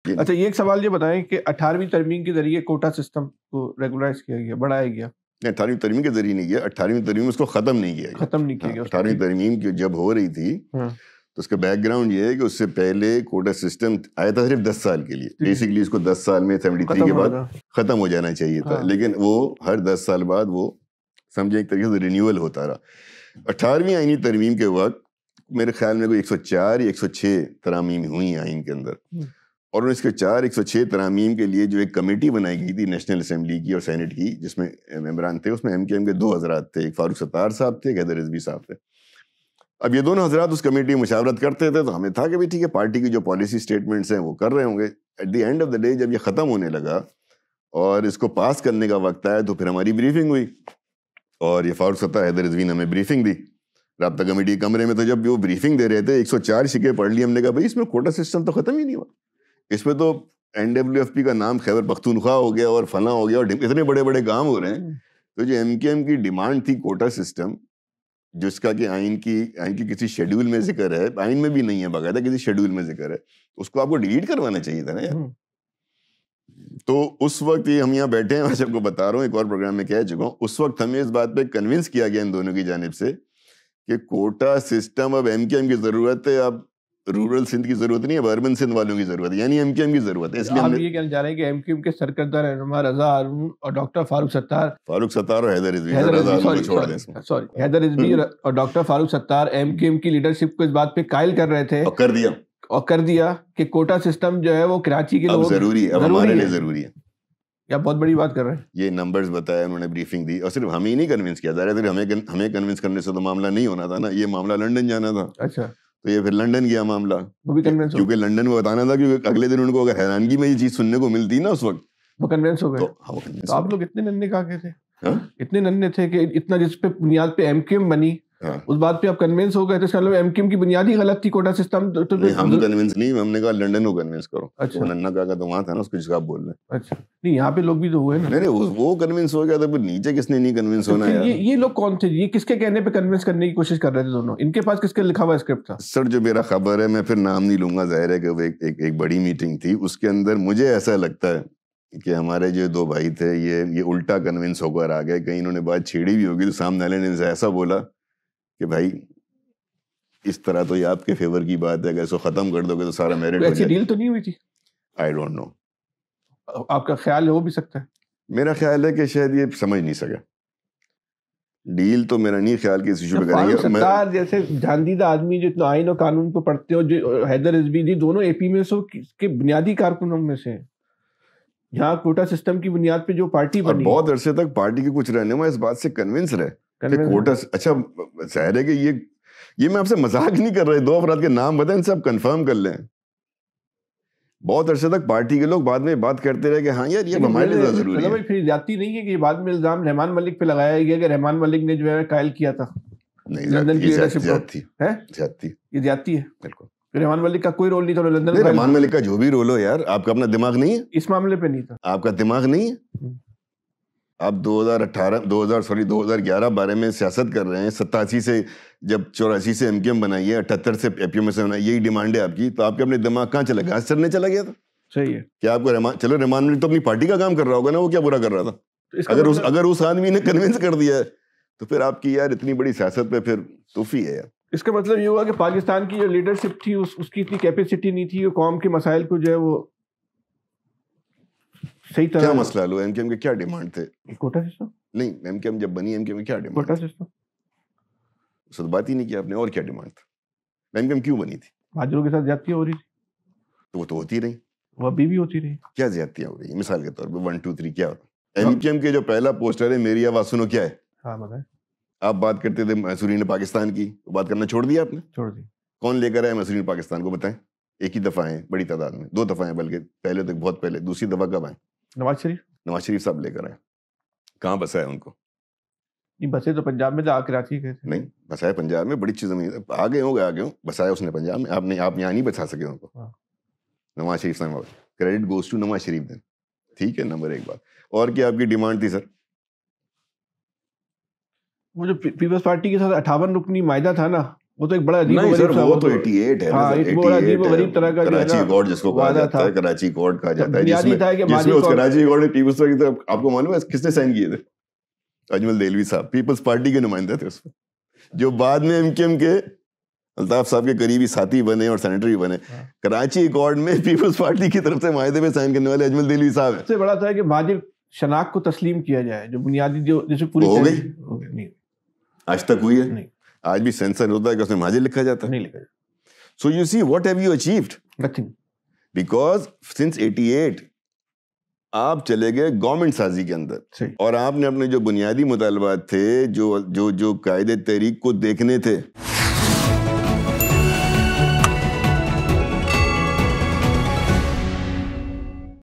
اچھا یہ ایک سوال یہ بتائیں کہ 18ویں ترمیم کے ذریعے کوٹا سسٹم کو ریگولرائز کیا گیا, بڑھایا گیا؟ 18ویں ترمیم کے ذریعے نہیں گیا, 18ویں ترمیم اس کو ختم نہیں کیا گیا. ختم نہیں کیا گیا. 18ویں ترمیم کی جب ہو رہی تھی تو اس کا بیک گراؤنڈ یہ ہے کہ اس سے پہلے کوٹا سسٹم آیا تھا صرف 10 سال کے لیے. بیسکلی اس کو 10 سال میں 73 کے بعد ختم ہو جانا چاہیے تھا, لیکن وہ ہر 10 سال بعد وہ سمجھے ایک طریقے سے رینیول ہوتا رہا. 18ویں آئینی ترمیم کے وقت میرے خیال میں کوئی 104 یا 106 ترامیم ہوئی آئین کے اندر, اور اس کے 106 ترامیم کے لیے جو ایک کمیٹی بنائی گئی تھی نیشنل اسمبلی کی اور سینٹ کی, جس میں ممبران تھے, اس میں ایم کے دو حضرات تھے, ایک فاروق ستار صاحب تھے, ایک حیدر رضوی صاحب تھے. اب یہ دونوں حضرات اس کمیٹی میں مشاورت کرتے تھے, تو ہمیں تھا کہ بھی ٹھیک ہے پارٹی کی جو پالیسی اسٹیٹمنٹس ہیں وہ کر رہے ہوں گے. At the end of the day جب یہ ختم ہونے لگا اور اس کو پاس کرنے کا وقت آیا تو پھر ہماری بریفنگ ہوئی, اور یہ فاروق ستار حیدر رضوی نے ہمیں بریفنگ دی رابطہ کمیٹی کے کمرے میں. تو جب وہ بریفنگ دے رہے تھے 104 سکے پڑھ لی ہم نے, کہا بھائی اس میں کوٹا سسٹم تو ختم ہی نہیں ہوا, اس میں تو NWFP کا نام خیبر پختونخوا ہو گیا اور فلاں ہو گیا اور اتنے بڑے بڑے کام ہو رہے ہیں. تو جو MKM کی ڈیمانڈ تھی کوٹا سسٹم, جس کا کہ آئین کی کسی شیڈیول میں ذکر ہے, آئین میں بھی نہیں ہے باقاعدہ, کسی شیڈیول میں ذکر ہے, اس کو آپ کو ڈیلیٹ کروانا چاہیے تھا نا یار. تو اس وقت یہ ہم یہاں بیٹھے ہیں, میں سب کو بتا رہا ہوں, ایک اور پروگرام میں کہہ چکا ہوں, اس وقت ہمیں اس بات پہ کنونس کیا گیا ان دونوں کی جانب سے کہ کوٹا سسٹم اب MKM کی ضرورت ہے, اب رورل سندھ کی ضرورت نہیں, اب اربن سندھ والوں کی ضرورت ہے, یعنی MKM کی ضرورت ہے. اس لیے آپ یہ کہنا چاہ رہے ہیں کہ MKM کے سرکردہ رہنما رضا ہارون اور ڈاکٹر فاروق ستار اور حیدر رضوی, حیدر رضوی اور ڈاکٹر فاروق ستار MKM کی لیڈرشپ کو اس بات پہ قائل کر رہے تھے اور کر دیا کہ کوٹا سسٹم جو ہے وہ کراچی کے لوگ ضروری ہے, اب ہمارے لیے ضروری ہے. یا بہت بڑی بات کر رہے ہیں. یہ نمبرز بتایا انہوں نے, بریفنگ دی, اور صرف ہمیں ہی نہیں کنونس کیا, ظاہر ہے ہمیں کنونس کرنے سے تو معاملہ نہیں ہونا تھا نا, یہ معاملہ لنڈن جانا تھا. اچھا, تو یہ پھر لنڈن گیا معاملہ, کیونکہ لنڈن میں بتانا تھا, کیونکہ اگلے دن ان کو اگر حیرانگی میں یہ چیز سننے کو ملتی نا اس وقت, وہ کنوینس ہو گئے. تو آپ لوگ اتنے ننھے کہاں کے تھے, اتنے ننھے تھے کہ اتنا جس پہ بنیاد پہ MKM بنی اس بات پہ آپ کنوینس ہو گئے تھے. چلو MKM کی بنیاد ہی غلط تھی, کوٹا سسٹم. ہم کنوینس نہیں, ہم نے کہا لنڈن کو کنوینس کرو. اچھا, ننھا کہا تو وہاں تھا نا اس کو جس کا آپ بول رہے ہیں. اچھا, نہیں یہاں پہ لوگ بھی تو ہوئے نا. نہیں وہ کنوینس ہو گیا تھا, پھر نیچے کس نے نہیں کنوینس ہونا ہے. یہ لوگ کون تھے, یہ کس کے کہنے پہ کنوینس کرنے کی کوشش کر رہے تھے دونوں, ان کے پاس کس کے لکھا ہوا اسکرپٹ تھا؟ سر جو میرا خبر ہے, میں پھر نام نہیں لوں گا, ظاہر ہے کہ وہ ایک بڑی میٹنگ تھی, اس کے اندر مجھے ایسا لگتا ہے کہ ہمارے جو دو بھائی تھے یہ الٹا کنوینس ہو کر آ گئے. کہیں انہوں نے بات چھیڑی بھی ہوگی تو سامنے والے نے ایسا بولا کہ بھائی اس طرح تو یہ آپ کے فیور کی بات ہے, اگر اس کو ختم کر دو گے تو سارا میرٹ ہو جائے. ایسی ڈیل تو نہیں ہوئی تھی؟ آئی ڈونٹ نو, آپ کا خیال ہے ہو بھی سکتا ہے. میرا خیال ہے کہ شاید یہ سمجھ نہیں سکا ڈیل, تو میرا نہیں خیال کہ اس ایشو پہ کریں گے. فاروق ستار جیسے جاندیدہ آدمی جو اتنا آئین و قانون کو پڑھتے ہو, جو حیدر رضوی جی دونوں AP میں سو کے بنیادی کارکنوں میں سے, یہاں کوٹا سسٹم کی بنیاد پہ جو پارٹی بنی, بہت عرصے تک پارٹی کے کچھ رہنما اس بات سے کنونس رہے کہ کوٹا. اچھا ظاہر ہے کہ یہ میں آپ سے مذاق نہیں کر رہے, 2 افراد کے نام بتائیں, سب کنفرم کر لیں. بہت عرصے تک پارٹی کے لوگ بعد میں بات کرتے رہے کہ ہاں یار یہ ہمارے لیے ضروری ہے. پھر زیادتی نہیں ہے کہ بعد میں الزام رحمان ملک پہ لگایا گیا کہ رحمان ملک نے جو ہے قائل کیا تھا. نہیں, یہ زیادتی ہے, یہ زیادتی ہے بالکل. رحمان ملک کا کوئی رول نہیں تھا لندن. رحمان ملک کا جو بھی رول ہو یار, آپ کا اپنا دماغ نہیں ہے اس معاملے پہ, نہیں تھا آپ کا دماغ نہیں ہے. آپ 2011-12 میں سیاست کر رہے ہیں, 87 سے جب 84 سے MKM بنائی ہے, 78 سے APM سے بنائی, یہی ڈیمانڈ ہے آپ کی, تو آپ کے اپنے دماغ کہاں چلا گیا؟ چلنے چلا گیا تھا. صحیح ہے کہ آپ کو چلو رحمان ملک تو اپنی پارٹی کا کام کر رہا ہوگا نا, وہ کیا برا کر رہا تھا؟ اگر اس آدمی نے کنونس کر دیا ہے تو پھر آپ کی یار اتنی بڑی سیاست پہ پھر توفی ہے یار. اس کا مطلب یہ ہوا کہ پاکستان کی جو لیڈرشپ تھی اس کی اتنی کیپیسٹی نہیں تھی, وہ قوم کے مسائل کو جو ہے وہ صحیح طرح. کیا مسئلہ لو, MKM کے کیا ڈیمانڈ تھے؟ کوٹا سسٹم نہیں, MKM جب بنی MKM میں کیا ڈیمانڈ؟ Quota system. اس سے بات ہی نہیں کیا آپ نے, اور کیا ڈیمانڈ تھا؟ MKM کیوں بنی تھی؟ مہاجروں کے ساتھ زیادتیاں ہو رہی تھی. تو وہ تو ہوتی رہی, وہ ابھی بھی ہوتی رہی. کیا زیادتیاں ہو رہی ہیں؟ مثال کے طور پہ 1 2 3 کیا ہوتا؟ MKM کے جو پہلا پوسٹر ہے میری آواز سنو, کیا ہے؟ ہاں بتائیں. آپ بات کرتے تھے محصورین پاکستان کی, بات کرنا چھوڑ دیا آپ نے؟ چھوڑ دی. کون لے کر آئے محصورین پاکستان کو بتائیں؟ ایک ہی دفعہ ہیں, بڑی تعداد میں 2 دفعہ ہیں, بلکہ پہلے تک بہت پہلے. دوسری دفعہ کب آئے؟ نواز شریف صاحب لے کر آئے. کہاں بسائے ان کو؟ نہیں بسے تو پنجاب میں تھا, کراچی گئے تھے. نہیں بسائے پنجاب میں, بڑی چیز زمین آگے ہوں بسایا اس نے پنجاب میں. آپ یہاں نہیں بچا سکے ان کو. نواز شریف صاحب, credit goes to Nawaz Sharif دین. ٹھیک ہے, نمبر 1 بات. اور کیا آپ کی ڈیمانڈ تھی سر؟ وہ جو پیپلز پارٹی کے ساتھ 58 رکنی معاہدہ تھا نا, وہ تو ایک بڑا عجیب نہیں سر وہ تو 88 ہے نا سر، بڑا عجیب و غریب طرح کا کراچی ایکارڈ جس کو کہا جاتا ہے، کراچی ایکارڈ کہا جاتا ہے، جس میں اس کراچی ایکارڈ میں پیپلز پارٹی، آپ کو معلوم ہے کس نے سائن کیے تھے؟ اجمل دہلوی صاحب پیپلز پارٹی کے نمائندے تھے اس میں، جو بعد میں ایم کیو ایم کے الطاف صاحب کے قریبی ساتھی بنے اور سینیٹر بھی بنے. کراچی ایکارڈ میں پیپلز پارٹی کی طرف سے معاہدے پہ سائن کرنے والے اجمل دہلوی صاحب ہیں. سب سے بڑا تھا کہ مہاجر شناخت کو تسلیم کیا جائے، جو بنیادی جو جیسے پوری ہو گئی، آج تک ہوئی ہے؟ آج بھی سینسر ہوتا ہے کہ اس میں مہاجر لکھا جاتا ہے؟ نہیں لکھا جاتا. So you see what have you achieved? Nothing. Because since 88 آپ چلے گئے گورنمنٹ سازی کے اندر، اور آپ نے اپنے جو بنیادی مطالبات تھے، جو قائد تحریک کو دیکھنے تھے،